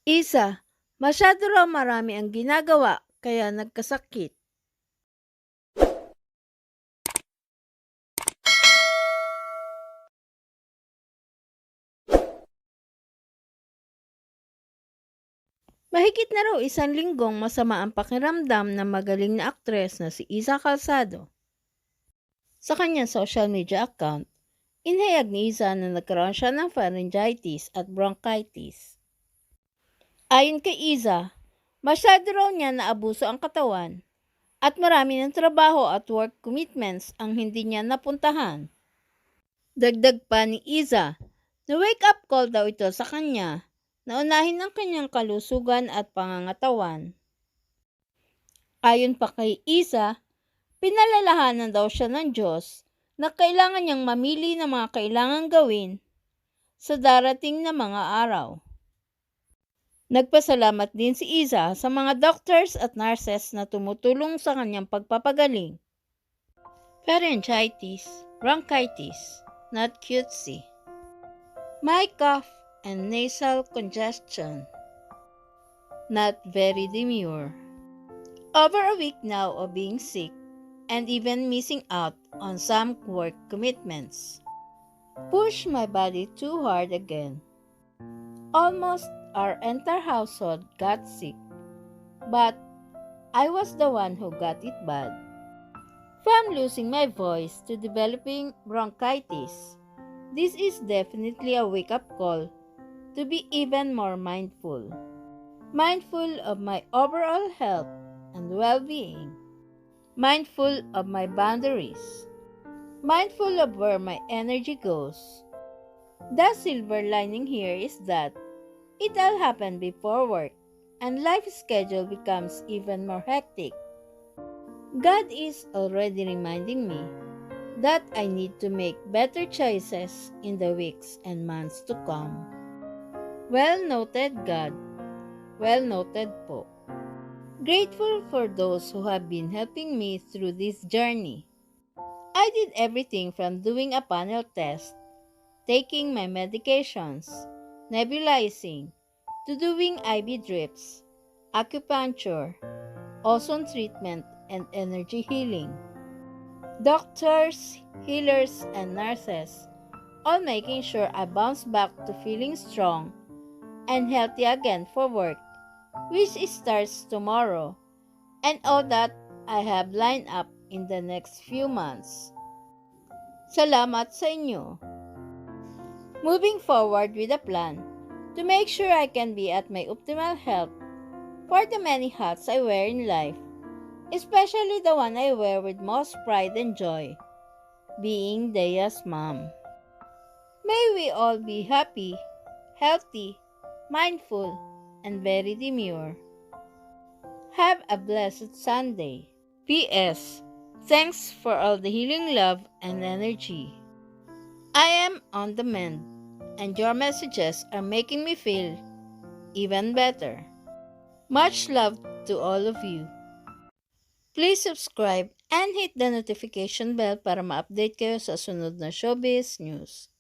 Isa, masyado raw marami ang ginagawa kaya nagkasakit. Mahigit na raw 1 linggong masama ang pakiramdam ng magaling na aktres na si Isa Calzado. Sa kanyang social media account, inihayag ni Isa na nagkaroon siya ng pharyngitis at bronchitis. Ayon kay Isa, masyado raw niya naabuso ang katawan at marami ng trabaho at work commitments ang hindi niya napuntahan. Dagdag pa ni Isa, na wake up call daw ito sa kanya na unahin ang kanyang kalusugan at pangangatawan. Ayon pa kay Isa, pinalalahanan daw siya ng Diyos na kailangan niyang mamili ng mga kailangang gawin sa darating na mga araw. Nagpasalamat din si Isa sa mga doctors at nurses na tumutulong sa kanyang pagpapagaling. Pharyngitis, bronchitis, not cutesy. My cough and nasal congestion, not very demure. Over a week now of being sick and even missing out on some work commitments. Push my body too hard again. Almost our entire household got sick, but I was the one who got it bad. From losing my voice to developing bronchitis, this is definitely a wake-up call to be even more mindful. Mindful of my overall health and well-being. Mindful of my boundaries. Mindful of where my energy goes. The silver lining here is that it all happened before work and life schedule becomes even more hectic. God is already reminding me that I need to make better choices in the weeks and months to come. Well noted, God. Well noted po. Grateful for those who have been helping me through this journey. I did everything from doing a panel test, taking my medications, nebulizing, to doing IV drips, acupuncture, ozone treatment, and energy healing. Doctors, healers, and nurses, all making sure I bounce back to feeling strong and healthy again for work, which starts tomorrow, and all that I have lined up in the next few months. Salamat sa inyo. Moving forward with a plan to make sure I can be at my optimal health for the many hats I wear in life, especially the one I wear with most pride and joy, being Dea's mom. May we all be happy, healthy, mindful, and very demure. Have a blessed Sunday. P.S. Thanks for all the healing love and energy. I am on the mend, and your messages are making me feel even better. Much love to all of you. Please subscribe and hit the notification bell para ma-update kayo sa sunod na showbiz news.